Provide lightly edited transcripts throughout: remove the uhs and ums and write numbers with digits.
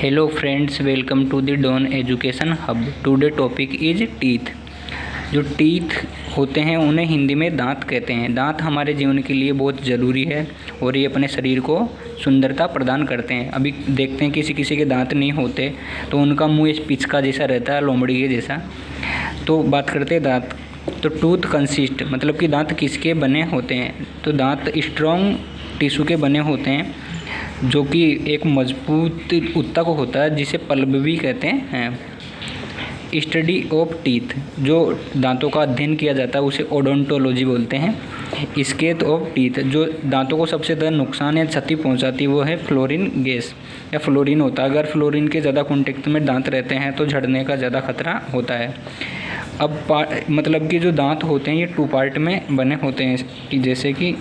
Hello friends, welcome to the Don education hub. Today topic is teeth. जो teeth होते हैं उन्हें हिंदी में दांत कहते हैं। दांत हमारे जीवन के लिए बहुत ज़रूरी है और ये अपने शरीर को सुंदरता प्रदान करते हैं। अभी देखते हैं किसी किसी के दांत नहीं होते तो उनका मुंह इस पिचका जैसा रहता है, लोमड़ी के जैसा। तो बात करते हैं दांत। तो टूथ कंसिस्ट मतलब कि दांत किसके बने होते हैं। तो दांत स्ट्रॉन्ग टिश्यू के बने होते हैं जो कि एक मजबूत ऊतक होता है जिसे पल्प भी कहते हैं। स्टडी ऑफ टीथ, जो दांतों का अध्ययन किया जाता है उसे ओडोंटोलॉजी बोलते हैं। स्केथ ऑफ टीथ, जो दांतों को सबसे ज़्यादा नुकसान या क्षति पहुंचाती है वो है फ्लोरीन गैस या फ्लोरीन होता है। अगर फ्लोरीन के ज़्यादा कॉन्टेक्ट में दांत रहते हैं तो झड़ने का ज़्यादा खतरा होता है। अब मतलब कि जो दांत होते हैं ये 2 पार्ट में बने होते हैं कि जैसे कि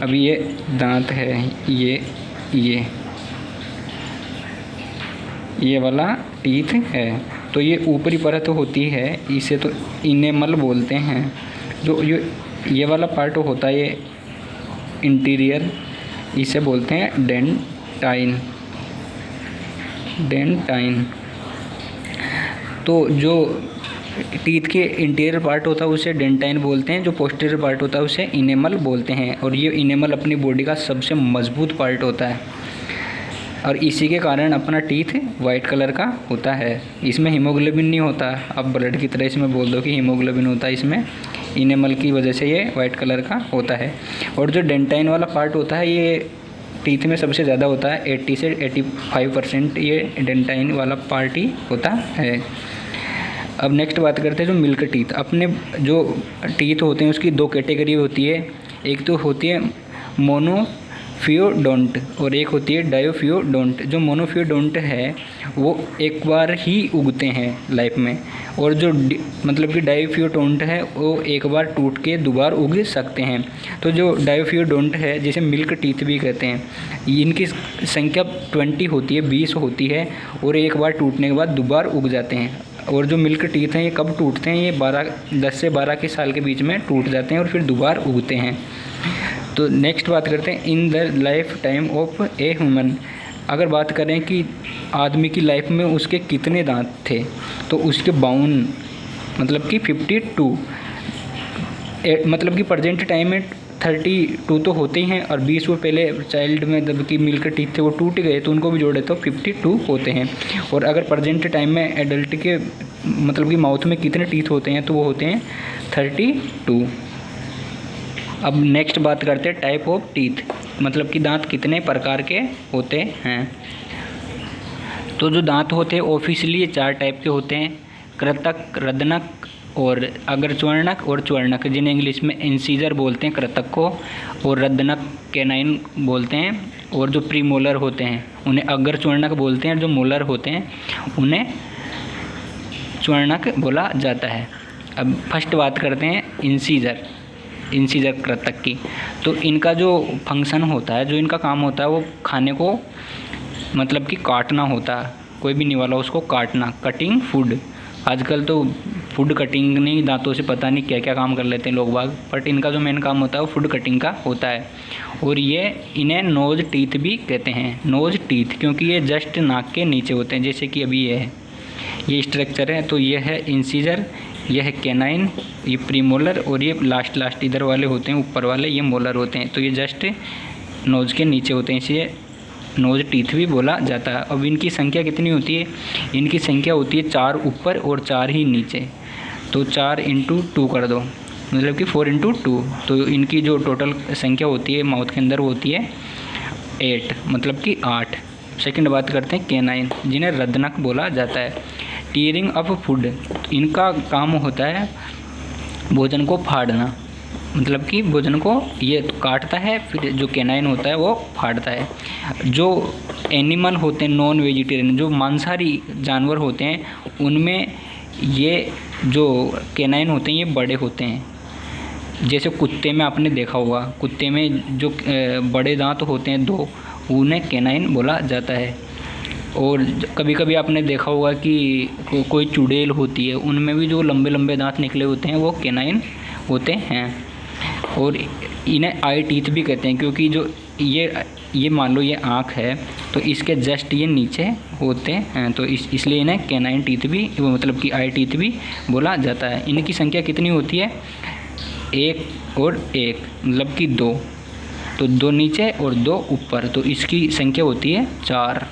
अभी ये दांत है, ये वाला टीथ है। तो ये ऊपरी परत होती है, इसे तो इनेमल बोलते हैं। जो ये वाला पार्ट होता है ये इंटीरियर, इसे बोलते हैं डेंटाइन। तो जो टीथ के इंटीरियर पार्ट होता है उसे डेंटाइन बोलते हैं, जो पोस्टीरियर पार्ट होता है उसे इनेमल बोलते हैं। और ये इनेमल अपनी बॉडी का सबसे मजबूत पार्ट होता है और इसी के कारण अपना टीथ वाइट कलर का होता है। इसमें हीमोग्लोबिन नहीं होता। अब ब्लड की तरह इसमें बोल दो कि हीमोग्लोबिन होता है, इसमें इनेमल की वजह से ये वाइट कलर का होता है। और जो डेंटाइन वाला पार्ट होता है ये टीथ में सबसे ज़्यादा होता है, 80 से 85% ये डेंटाइन वाला पार्ट ही होता है। अब नेक्स्ट बात करते हैं जो मिल्क टीथ। अपने जो टीथ होते हैं उसकी 2 कैटेगरी होती है। एक तो होती है मोनोफियोडोंट और एक होती है डायोफियोडोंट। जो मोनोफियोडोंट है वो एक बार ही उगते हैं लाइफ में, और जो मतलब कि डायोफियोडोंट है वो एक बार टूट के दोबारा उग सकते हैं। तो जो डायोफियोडोंट है जिसे मिल्क टीथ भी कहते हैं, इनकी संख्या 20 होती है, 20 होती है और एक बार टूटने के बाद दोबारा उग जाते हैं। और जो मिल्क टीथ हैं ये कब टूटते हैं, ये 10 से 12 के साल के बीच में टूट जाते हैं और फिर दोबारा उगते हैं। तो नेक्स्ट बात करते हैं in the life time of a human. अगर बात करें कि आदमी की लाइफ में उसके कितने दांत थे तो उसके 52 मतलब कि 52 मतलब कि प्रेजेंट टाइम में 32 तो होते ही हैं और 20 वो पहले चाइल्ड में जब कि मिल्क टीथ थे वो टूट गए तो उनको भी जोड़े तो 52 होते हैं। और अगर प्रेजेंट टाइम में एडल्ट के मतलब कि माउथ में कितने टीथ होते हैं तो वो होते हैं 32। अब नेक्स्ट बात करते हैं टाइप ऑफ टीथ, मतलब कि दांत कितने प्रकार के होते हैं। तो जो दांत होते हैं ऑफिशियली ये 4 टाइप के होते हैं, कृतक, रदनक और अग्रच्वर्णक और च्वर्णक, जिन्हें इंग्लिश में इंसीजर बोलते हैं कृतक को, और रदनक कैनाइन बोलते हैं। और जो प्रीमोलर होते हैं उन्हें अग्रच्वर्णक बोलते हैं, जो मोलर होते हैं उन्हें च्वर्णक बोला जाता है। अब फर्स्ट बात करते हैं इंसीजर कृतक की। तो इनका जो फंक्शन होता है, जो इनका काम होता है वो खाने को मतलब कि काटना होता है। कोई भी निवाला उसको काटना, कटिंग फूड। आजकल तो फूड कटिंग नहीं, दांतों से पता नहीं क्या क्या काम कर लेते हैं लोग बाग, बट इनका जो मेन काम होता है वो फूड कटिंग का होता है। और ये इन्हें नोज टीथ भी कहते हैं, नोज टीथ, क्योंकि ये जस्ट नाक के नीचे होते हैं। जैसे कि अभी ये स्ट्रक्चर है, तो ये है इंसीजर, यह है कैनाइन, ये प्रीमोलर और ये लास्ट इधर वाले होते हैं, ऊपर वाले ये मोलर होते हैं। तो ये जस्ट नोज के नीचे होते हैं, इसलिए नोज टीथ भी बोला जाता है। अब इनकी संख्या कितनी होती है, इनकी संख्या होती है 4 ऊपर और 4 ही नीचे। तो 4 × 2 कर दो, मतलब कि 4 × 2। तो इनकी जो टोटल संख्या होती है माउथ के अंदर वो होती है 8, मतलब कि 8। सेकंड बात करते हैं कैनाइन, जिन्हें रदनक बोला जाता है। टीयरिंग ऑफ फूड, इनका काम होता है भोजन को फाड़ना, मतलब कि भोजन को ये काटता है, फिर जो कैनाइन होता है वो फाड़ता है। जो एनिमल होते हैं नॉन वेजिटेरियन, जो मांसाहारी जानवर होते हैं उनमें ये जो कैनाइन होते हैं ये बड़े होते हैं। जैसे कुत्ते में आपने देखा होगा, कुत्ते में जो बड़े दांत होते हैं 2, उन्हें कैनाइन बोला जाता है। और कभी कभी आपने देखा होगा कि कोई चुड़ैल होती है, उनमें भी जो लंबे लंबे दांत निकले होते हैं वो कैनाइन होते हैं। और इन्हें आई टीथ भी कहते हैं, क्योंकि जो ये ये मान लो ये आँख है, तो इसके जस्ट ये नीचे होते हैं, तो इसलिए इन्हें कैनाइन टीथ भी, वो मतलब कि आई टीथ भी बोला जाता है। इनकी संख्या कितनी होती है? 1 और 1 मतलब कि 2, तो 2 नीचे और 2 ऊपर, तो इसकी संख्या होती है 4।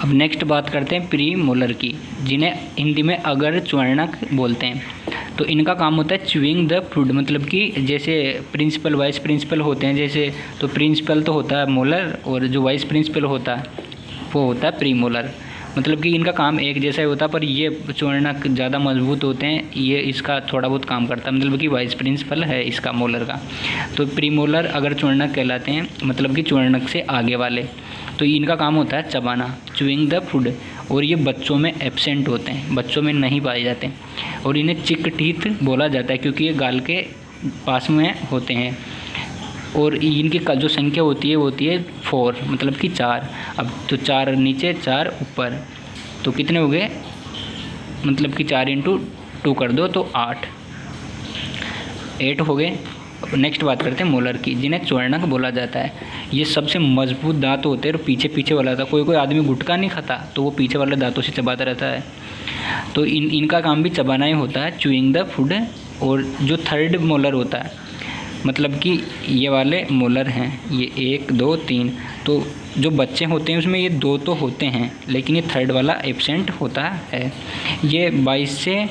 अब नेक्स्ट बात करते हैं प्री मोलर की, जिन्हें हिंदी में अगर च्वर्णक बोलते हैं। तो इनका काम होता है च्यूइंग द फूड, मतलब कि जैसे प्रिंसिपल वाइस प्रिंसिपल होते हैं जैसे, तो प्रिंसिपल तो होता है मोलर और जो वाइस प्रिंसिपल होता है वो होता है प्री मोलर। मतलब कि इनका काम एक जैसा ही होता है, पर ये च्वर्णक ज़्यादा मजबूत होते हैं, ये इसका थोड़ा बहुत काम करता है, मतलब कि वाइस प्रिंसिपल है इसका मोलर का। तो प्री मोलर अगर च्वर्णक कहलाते हैं, मतलब कि च्वर्णक से आगे वाले। तो इनका काम होता है चबाना, च्यूइंग द फूड, और ये बच्चों में एब्सेंट होते हैं, बच्चों में नहीं पाए जाते, और इन्हें चिक टीथ बोला जाता है क्योंकि ये गाल के पास में होते हैं। और इनकी जो संख्या होती है वो होती है 4, मतलब कि 4। अब तो 4 नीचे 4 ऊपर, तो कितने हो गए? मतलब कि 4 × 2 कर दो तो 8 हो गए। नेक्स्ट बात करते हैं मोलर की, जिन्हें च्वर्णक बोला जाता है। ये सबसे मजबूत दांत होते हैं और पीछे वाला था, कोई आदमी गुटखा नहीं खाता तो वो पीछे वाले दांतों से चबाता रहता है। तो इनका काम भी चबाना ही होता है, च्यूइंग द फूड। और जो थर्ड मोलर होता है, मतलब कि ये वाले मोलर हैं, ये 1 2 3, तो जो बच्चे होते हैं उसमें ये 2 तो होते हैं, लेकिन ये थर्ड वाला एब्सेंट होता है। ये 20 से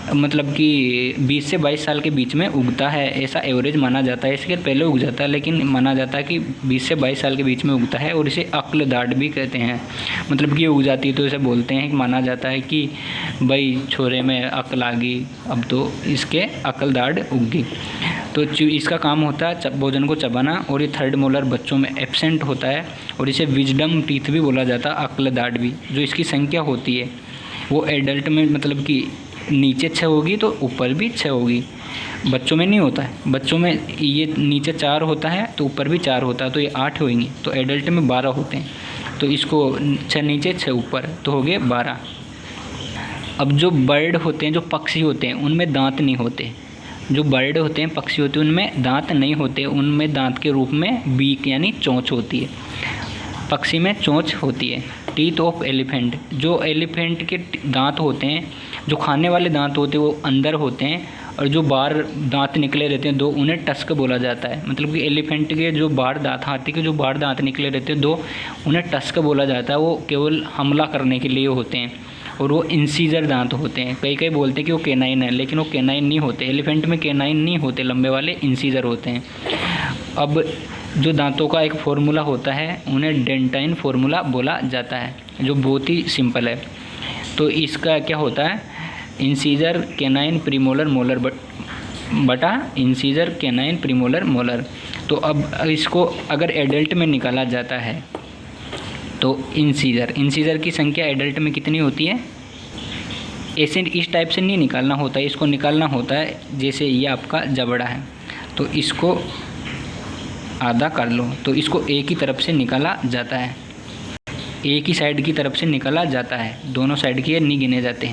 22 साल के बीच में उगता है, ऐसा एवरेज माना जाता है। इसके पहले उग जाता है, लेकिन माना जाता है कि 20 से 22 साल के बीच में उगता है, और इसे अक्ल दाढ़ भी कहते हैं। मतलब कि ये उग जाती है तो इसे बोलते हैं, माना जाता है कि भाई छोरे में अक्ल आ गई, अब तो इसके अक्ल दाढ़ उगी। तो इसका काम होता है भोजन को चबाना, और ये थर्ड मोलर बच्चों में एब्सेंट होता है, और इसे विजडम टीथ भी बोला जाता है, अक्ल दाढ़ भी। जो इसकी संख्या होती है वो एडल्ट में मतलब कि नीचे 6 होगी तो ऊपर भी 6 होगी, बच्चों में नहीं होता है। बच्चों में ये नीचे 4 होता है तो ऊपर भी 4 होता है, तो ये 8 होंगे। तो एडल्ट में 12 होते हैं, तो इसको 6 नीचे 6 ऊपर, तो हो गए 12। अब जो बर्ड होते हैं, जो पक्षी होते हैं, उनमें दांत नहीं होते। जो बर्ड होते हैं, पक्षी होते हैं, उनमें दांत नहीं होते, उनमें दांत के रूप में बीक यानी चोंच होती है। पक्षी में चोंच होती है। टीथ ऑफ एलिफेंट, जो एलिफेंट के दांत होते हैं, जो खाने वाले दांत होते हैं वो अंदर होते हैं, और जो बाहर दांत निकले रहते हैं 2, उन्हें टस्क बोला जाता है। मतलब कि एलिफेंट के जो बाहर दांत, हाथी के जो बाहर दांत निकले रहते हैं 2, उन्हें टस्क बोला जाता है। वो केवल हमला करने के लिए होते हैं, और वो इंसीजर दांत होते हैं। कई बोलते हैं कि वो केनाइन है, लेकिन वो केनाइन नहीं होते। एलिफेंट में केनाइन नहीं होते, लंबे वाले इंसीजर होते हैं। अब जो दांतों का एक फार्मूला होता है उन्हें डेंटाइन फार्मूला बोला जाता है, जो बहुत ही सिंपल है। तो इसका क्या होता है? इंसीजर केनाइन प्रीमोलर मोलर बटा इंसीजर केनाइन प्रीमोलर मोलर। तो अब इसको अगर एडल्ट में निकाला जाता है तो इंसीजर की संख्या एडल्ट में कितनी होती है? ऐसे इस टाइप से नहीं निकालना होता है, इसको निकालना होता है जैसे ये आपका जबड़ा है, तो इसको आधा कर लो, तो इसको एक ही तरफ से निकाला जाता है, एक ही साइड की तरफ से निकाला जाता है, दोनों साइड के नहीं गिने जाते हैं।